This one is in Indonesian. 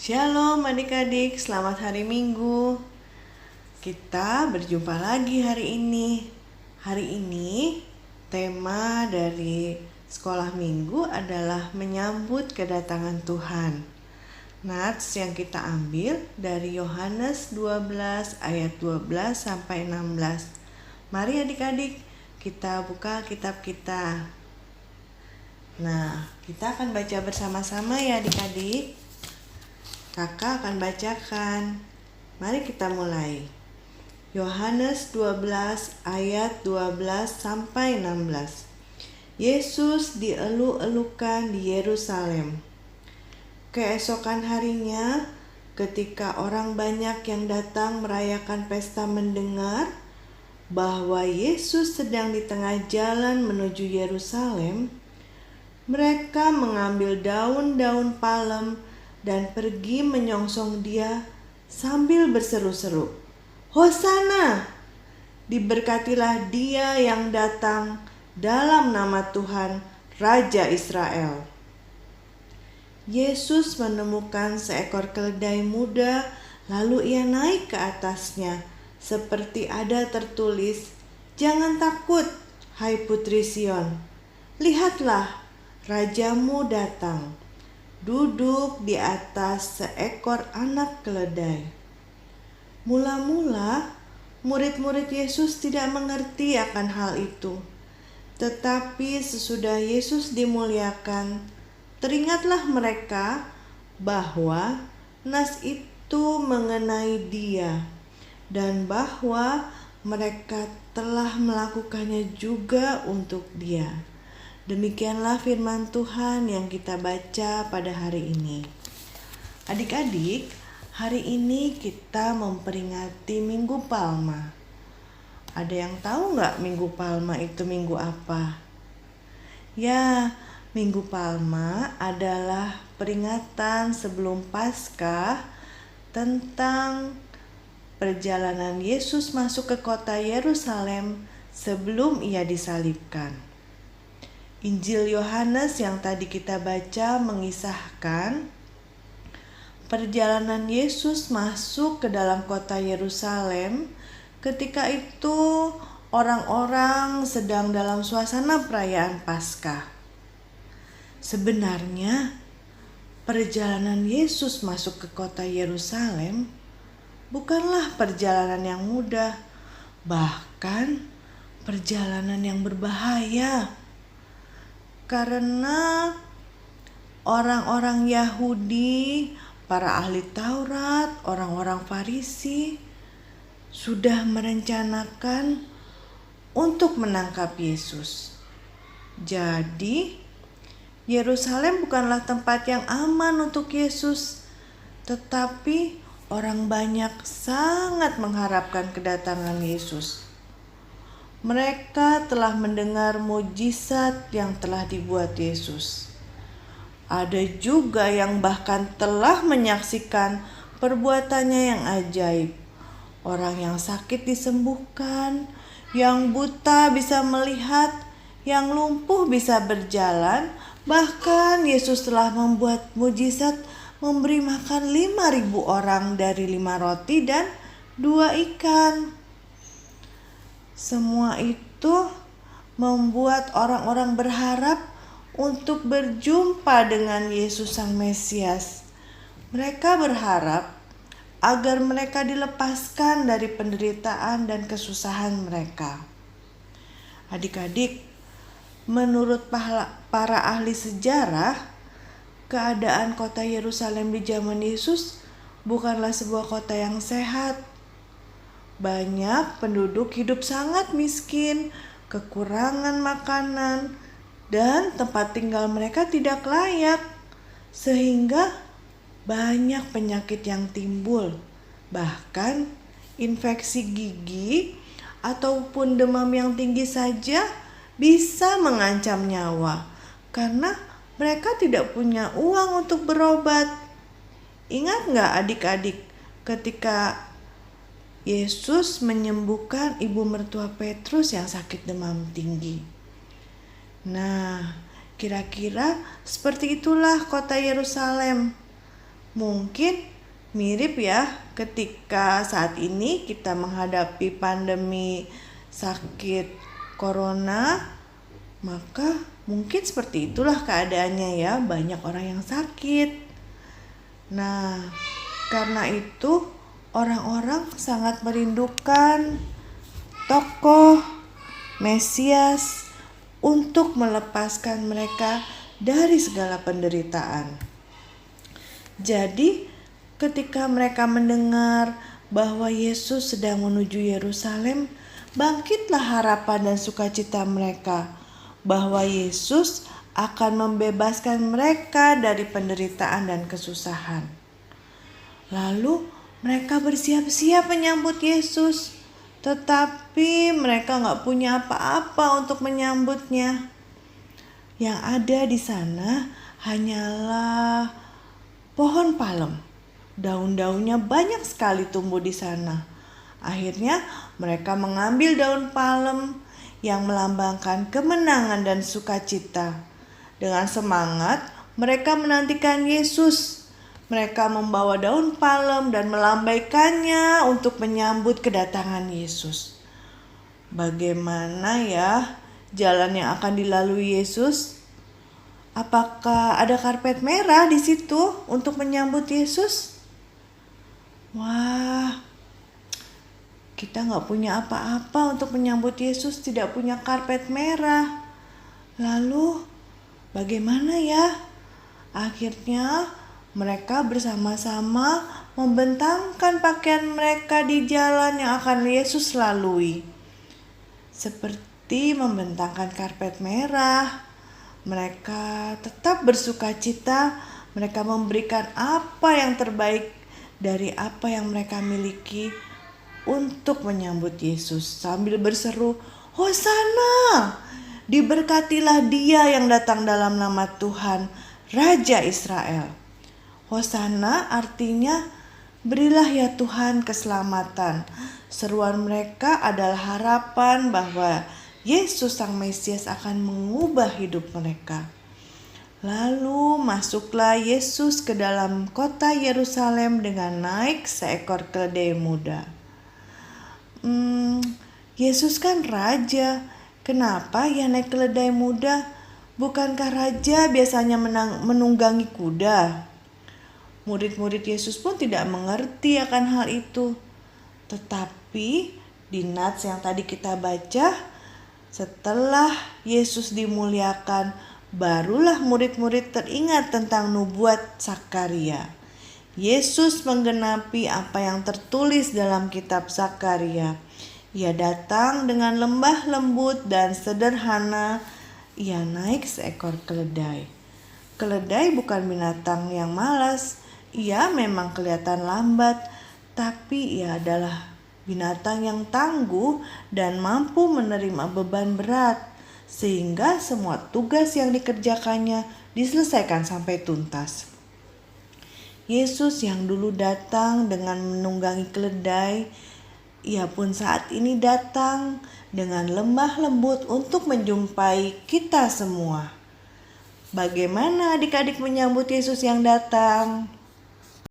Shalom adik-adik, selamat hari Minggu. Kita berjumpa lagi hari ini. Hari ini tema dari sekolah minggu adalah menyambut kedatangan Tuhan. Nats yang kita ambil dari Yohanes 12 ayat 12 sampai 16. Mari adik-adik, kita buka kitab kita. Nah, kita akan baca bersama-sama ya adik-adik. Kakak akan bacakan. Mari kita mulai. Yohanes 12 ayat 12 sampai 16. Yesus dielu-elukan di Yerusalem. Keesokan harinya, ketika orang banyak yang datang merayakan pesta mendengar bahwa Yesus sedang di tengah jalan menuju Yerusalem, mereka mengambil daun-daun palem dan pergi menyongsong dia sambil berseru-seru, "Hosana! Diberkatilah dia yang datang dalam nama Tuhan, Raja Israel." Yesus menemukan seekor keledai muda, lalu ia naik ke atasnya, seperti ada tertulis, "Jangan takut, hai putri Sion. Lihatlah, rajamu datang, duduk di atas seekor anak keledai." Mula-mula, murid-murid Yesus tidak mengerti akan hal itu. Tetapi sesudah Yesus dimuliakan, teringatlah mereka bahwa nas itu mengenai Dia dan bahwa mereka telah melakukannya juga untuk Dia. Demikianlah firman Tuhan yang kita baca pada hari ini. Adik-adik, hari ini kita memperingati Minggu Palma. Ada yang tahu nggak Minggu Palma itu minggu apa? Ya, Minggu Palma adalah peringatan sebelum Paskah tentang perjalanan Yesus masuk ke kota Yerusalem sebelum ia disalibkan. Injil Yohanes yang tadi kita baca mengisahkan perjalanan Yesus masuk ke dalam kota Yerusalem. Ketika itu orang-orang sedang dalam suasana perayaan Paskah. Sebenarnya perjalanan Yesus masuk ke kota Yerusalem bukanlah perjalanan yang mudah, bahkan perjalanan yang berbahaya. Karena orang-orang Yahudi, para ahli Taurat, orang-orang Farisi sudah merencanakan untuk menangkap Yesus. Jadi, Yerusalem bukanlah tempat yang aman untuk Yesus, tetapi orang banyak sangat mengharapkan kedatangan Yesus. Mereka telah mendengar mujizat yang telah dibuat Yesus. Ada juga yang bahkan telah menyaksikan perbuatannya yang ajaib. Orang yang sakit disembuhkan, yang buta bisa melihat, yang lumpuh bisa berjalan. Bahkan Yesus telah membuat mujizat memberi makan 5.000 orang dari 5 roti dan 2 ikan. Semua itu membuat orang-orang berharap untuk berjumpa dengan Yesus Sang Mesias. Mereka berharap agar mereka dilepaskan dari penderitaan dan kesusahan mereka. Adik-adik, menurut para ahli sejarah, keadaan kota Yerusalem di zaman Yesus bukanlah sebuah kota yang sehat. Banyak penduduk hidup sangat miskin, kekurangan makanan, dan tempat tinggal mereka tidak layak, sehingga banyak penyakit yang timbul. Bahkan infeksi gigi ataupun demam yang tinggi saja bisa mengancam nyawa karena mereka tidak punya uang untuk berobat. Ingat nggak adik-adik ketika Yesus menyembuhkan ibu mertua Petrus yang sakit demam tinggi? Nah, kira-kira seperti itulah kota Yerusalem. Mungkin mirip ya ketika saat ini kita menghadapi pandemi sakit corona, maka mungkin seperti itulah keadaannya ya, banyak orang yang sakit. Nah, karena itu orang-orang sangat merindukan tokoh Mesias untuk melepaskan mereka dari segala penderitaan. Jadi, ketika mereka mendengar bahwa Yesus sedang menuju Yerusalem, bangkitlah harapan dan sukacita mereka bahwa Yesus akan membebaskan mereka dari penderitaan dan kesusahan. Lalu mereka bersiap-siap menyambut Yesus, tetapi mereka gak punya apa-apa untuk menyambutnya. Yang ada di sana hanyalah pohon palem. Daun-daunnya banyak sekali tumbuh di sana. Akhirnya mereka mengambil daun palem yang melambangkan kemenangan dan sukacita. Dengan semangat mereka menantikan Yesus. Mereka membawa daun palem dan melambaikannya untuk menyambut kedatangan Yesus. Bagaimana ya jalan yang akan dilalui Yesus? Apakah ada karpet merah di situ untuk menyambut Yesus? Wah, kita gak punya apa-apa untuk menyambut Yesus, tidak punya karpet merah. Lalu bagaimana ya? Akhirnya mereka bersama-sama membentangkan pakaian mereka di jalan yang akan Yesus lalui. Seperti membentangkan karpet merah, mereka tetap bersuka cita. Mereka memberikan apa yang terbaik dari apa yang mereka miliki untuk menyambut Yesus sambil berseru, "Hosana! Diberkatilah Dia yang datang dalam nama Tuhan, Raja Israel." Hosana artinya berilah ya Tuhan keselamatan. Seruan mereka adalah harapan bahwa Yesus Sang Mesias akan mengubah hidup mereka. Lalu masuklah Yesus ke dalam kota Yerusalem dengan naik seekor keledai muda. Yesus kan raja, kenapa ya naik keledai muda? Bukankah raja biasanya menunggangi kuda? Murid-murid Yesus pun tidak mengerti akan hal itu. Tetapi di nats yang tadi kita baca, setelah Yesus dimuliakan, barulah murid-murid teringat tentang nubuat Zakaria. Yesus menggenapi apa yang tertulis dalam kitab Zakaria. Ia datang dengan lembah lembut dan sederhana. Ia naik seekor keledai. Keledai bukan binatang yang malas. Ia memang kelihatan lambat, tapi ia adalah binatang yang tangguh dan mampu menerima beban berat, sehingga semua tugas yang dikerjakannya diselesaikan sampai tuntas. Yesus yang dulu datang dengan menunggangi keledai, ia pun saat ini datang dengan lemah lembut untuk menjumpai kita semua. Bagaimana adik-adik menyambut Yesus yang datang?